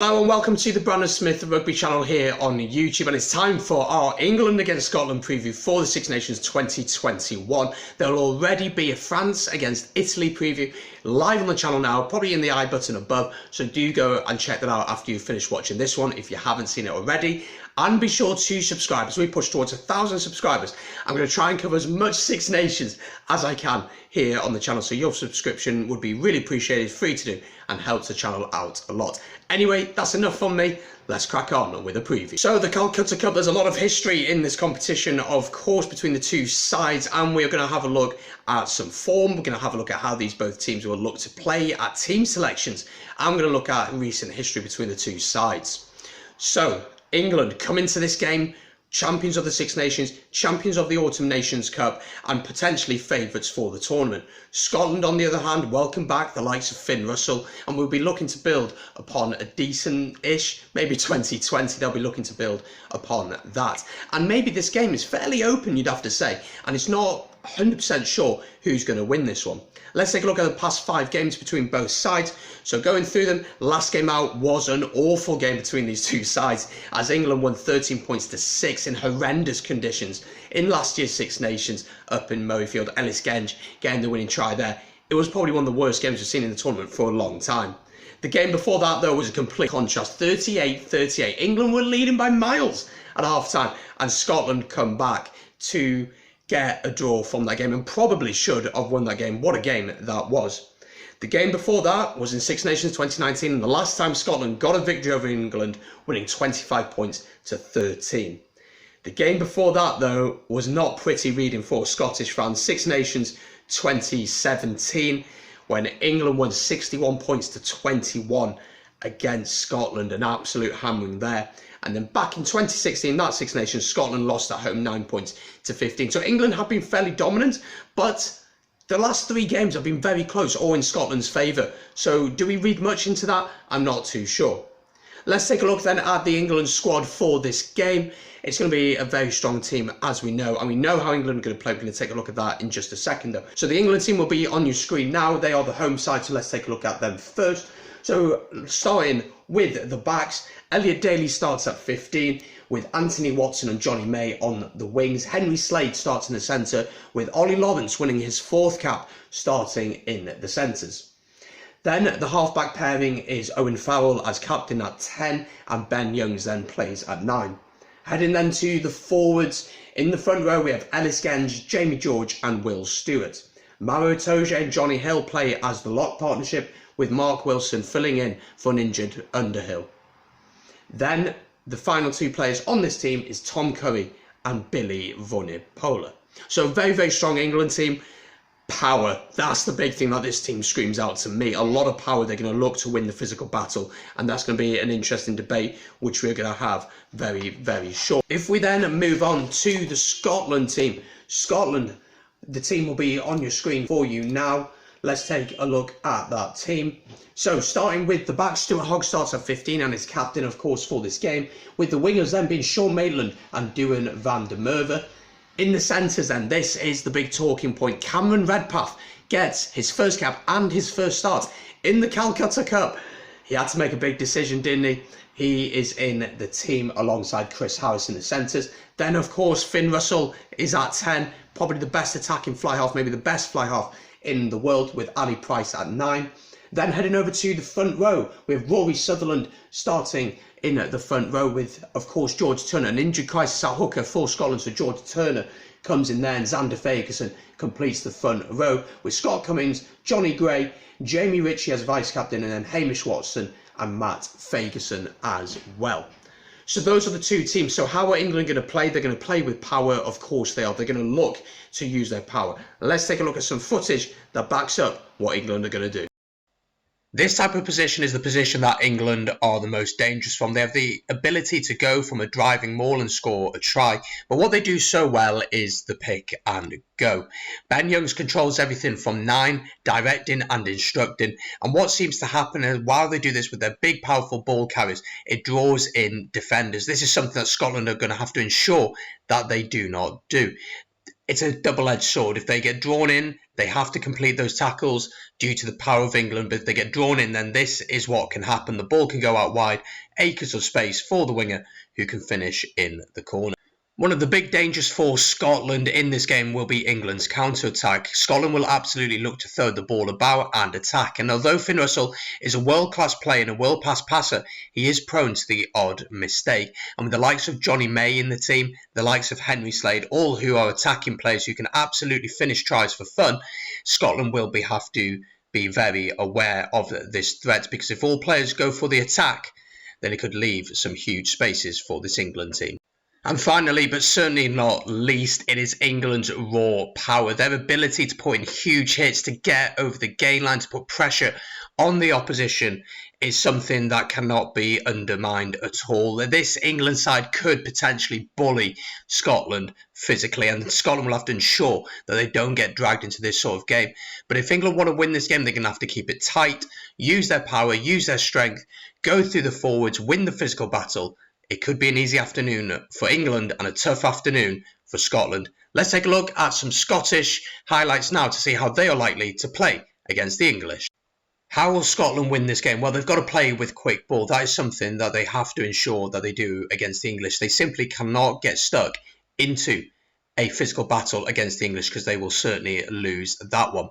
Hello and welcome to the Brandon Smith Rugby channel here on YouTube, and it's time for our England against Scotland preview for the Six Nations 2021. There will already be a France against Italy preview live on the channel now, probably in the I button above, so do go and check that out after you finish watching this one if you haven't seen it already. And be sure to subscribe as we push towards 1,000 subscribers. I'm going to try and cover as much Six Nations as I can here on the channel, so your subscription would be really appreciated, free to do, and helps the channel out a lot. Anyway, that's enough from me. Let's crack on with a preview. So the Calcutta Cup, there's a lot of history in this competition, of course, between the two sides, and we're going to have a look at some form. We're going to have a look at how these both teams will look to play at team selections. I'm going to look at recent history between the two sides. So England come into this game champions of the Six Nations, champions of the Autumn Nations Cup, and potentially favourites for the tournament. Scotland, on the other hand, welcome back the likes of Finn Russell, and we'll be looking to build upon a decent-ish, maybe 2020, they'll be looking to build upon that. And maybe this game is fairly open, you'd have to say, and it's not 100% sure who's going to win this one. Let's take a look at the past 5 games between both sides. So going through them, last game out was an awful game between these two sides, as England won 13 points to 6 in horrendous conditions in last year's Six Nations up in Murrayfield. Ellis Genge getting the winning try there. It was probably one of the worst games we've seen in the tournament for a long time. The game before that, though, was a complete contrast. 38-38. England were leading by miles at half-time, and Scotland come back to get a draw from that game, and probably should have won that game. What a game that was. The game before that was in Six Nations 2019, and the last time Scotland got a victory over England, winning 25 points to 13. The game before that, though, was not pretty reading for Scottish fans. Six Nations 2017, when England won 61 points to 21 against Scotland, an absolute hammering there. And then back in 2016, that Six Nations, Scotland lost at home 9 points to 15. So England have been fairly dominant, but the last 3 games have been very close, all in Scotland's favour. So do we read much into that? I'm not too sure. Let's take a look then at the England squad for this game. It's going to be a very strong team, as we know, and we know how England are going to play. We're going to take a look at that in just a second, though. So the England team will be on your screen now. They are the home side, so let's take a look at them first. So starting with the backs, Elliot Daly starts at 15 with Anthony Watson and Johnny May on the wings. Henry Slade starts in the centre with Ollie Lawrence winning his 4th cap starting in the centres. Then the half-back pairing is Owen Farrell as captain at 10 and Ben Youngs then plays at 9. Heading then to the forwards, in the front row we have Ellis Genge, Jamie George and Will Stewart. Maro Itoje and Johnny Hill play as the lock partnership, with Mark Wilson filling in for an injured Underhill. Then the final 2 players on this team is Tom Curry and Billy Vunipola. So very, very strong England team. Power, that's the big thing that this team screams out to me. A lot of power. They're going to look to win the physical battle, and that's going to be an interesting debate which we're going to have very, very short. If we then move on to the Scotland team, Scotland, the team will be on your screen for you now. Let's take a look at that team. So starting with the back, Stuart Hogg starts at 15 and is captain, of course, for this game, with the wingers then being Sean Maitland and Duan van der Merwe. In the centres then, this is the big talking point. Cameron Redpath gets his 1st cap and his 1st start in the Calcutta Cup. He had to make a big decision, didn't he? He is in the team alongside Chris Harris in the centres. Then, of course, Finn Russell is at 10, probably the best attacking fly half, maybe the best fly half in the world, with Ali Price at 9. Then heading over to the front row, we have Rory Sutherland starting in the front row with, of course, George Turner. An injured crisis at hooker for Scotland, so George Turner comes in there, and Xander Ferguson completes the front row with Scott Cummings, Johnny Gray, Jamie Ritchie as vice-captain, and then Hamish Watson and Matt Ferguson as well. So those are the 2 teams. So how are England going to play? They're going to play with power, of course they are. They're going to look to use their power. Let's take a look at some footage that backs up what England are going to do. This type of position is the position that England are the most dangerous from. They have the ability to go from a driving maul and score a try, but what they do so well is the pick and go. Ben Youngs controls everything from 9, directing and instructing, and what seems to happen is while they do this with their big powerful ball carriers, it draws in defenders. This is something that Scotland are going to have to ensure that they do not do. it's a double-edged sword. If they get drawn in, they have to complete those tackles due to the power of England. But if they get drawn in, then this is what can happen. The ball can go out wide, acres of space for the winger who can finish in the corner. One of the big dangers for Scotland in this game will be England's counter-attack. Scotland will absolutely look to throw the ball about and attack. And although Finn Russell is a world-class player and a world-class passer, he is prone to the odd mistake. And with the likes of Johnny May in the team, the likes of Henry Slade, all who are attacking players who can absolutely finish tries for fun, Scotland will have to be very aware of this threat, because if all players go for the attack, then it could leave some huge spaces for this England team. And finally, but certainly not least, it is England's raw power. Their ability to put in huge hits, to get over the gain line, to put pressure on the opposition is something that cannot be undermined at all. This England side could potentially bully Scotland physically, and Scotland will have to ensure that they don't get dragged into this sort of game. But if England want to win this game, they're going to have to keep it tight, use their power, use their strength, go through the forwards, win the physical battle. It could be an easy afternoon for England and a tough afternoon for Scotland. Let's take a look at some Scottish highlights now to see how they are likely to play against the English. How will Scotland win this game? Well, they've got to play with quick ball. That is something that they have to ensure that they do against the English. They simply cannot get stuck into a physical battle against the English, because they will certainly lose that one.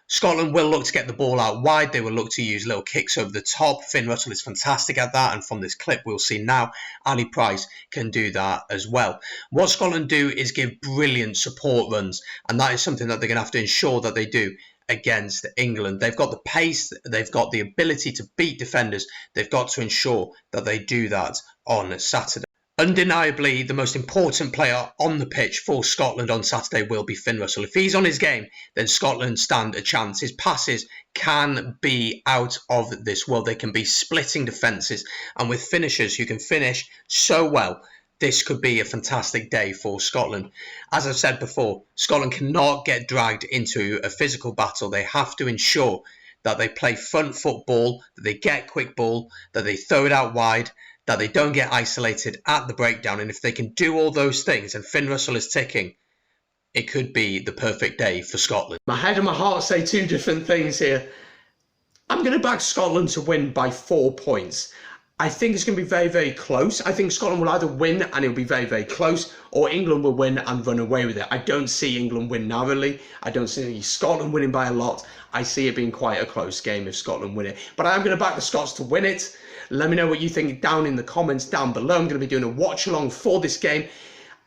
Scotland will look to get the ball out wide. They will look to use little kicks over the top. Finn Russell is fantastic at that, and from this clip we'll see now Ali Price can do that as well. What Scotland do is give brilliant support runs, and that is something that they're going to have to ensure that they do against England. They've got the pace, they've got the ability to beat defenders. They've got to ensure that they do that on Saturday. Undeniably, the most important player on the pitch for Scotland on Saturday will be Finn Russell. If he's on his game, then Scotland stand a chance. His passes can be out of this world. They can be splitting defences, and with finishers who can finish so well, this could be a fantastic day for Scotland. As I've said before, Scotland cannot get dragged into a physical battle. They have to ensure that they play front football, that they get quick ball, that they throw it out wide, that they don't get isolated at the breakdown. And if they can do all those things, and Finn Russell is ticking, it could be the perfect day for Scotland. My head and my heart say two different things here. I'm going to back Scotland to win by 4 points. I think it's going to be very, very close. I think Scotland will either win and it'll be very, very close, or England will win and run away with it. I don't see England win narrowly. I don't see Scotland winning by a lot. I see it being quite a close game if Scotland win it. But I am going to back the Scots to win it. Let me know what you think down in the comments down below. I'm going to be doing a watch along for this game,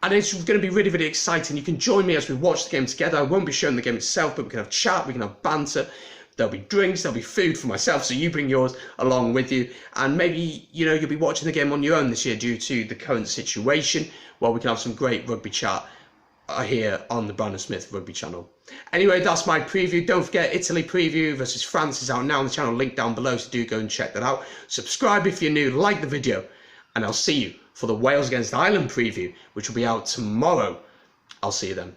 and it's going to be really, really exciting. You can join me as we watch the game together. I won't be showing the game itself, but we can have chat, we can have banter. There'll be drinks, there'll be food for myself, so you bring yours along with you. And maybe, you know, you'll be watching the game on your own this year due to the current situation. Well, we can have some great rugby chat here on the Brandon Smith Rugby channel. Anyway, that's my preview. Don't forget, Italy preview versus France is out now on the channel, link down below, so do go and check that out. Subscribe if you're new, like the video, and I'll see you for the Wales against Ireland preview, which will be out tomorrow. I'll see you then.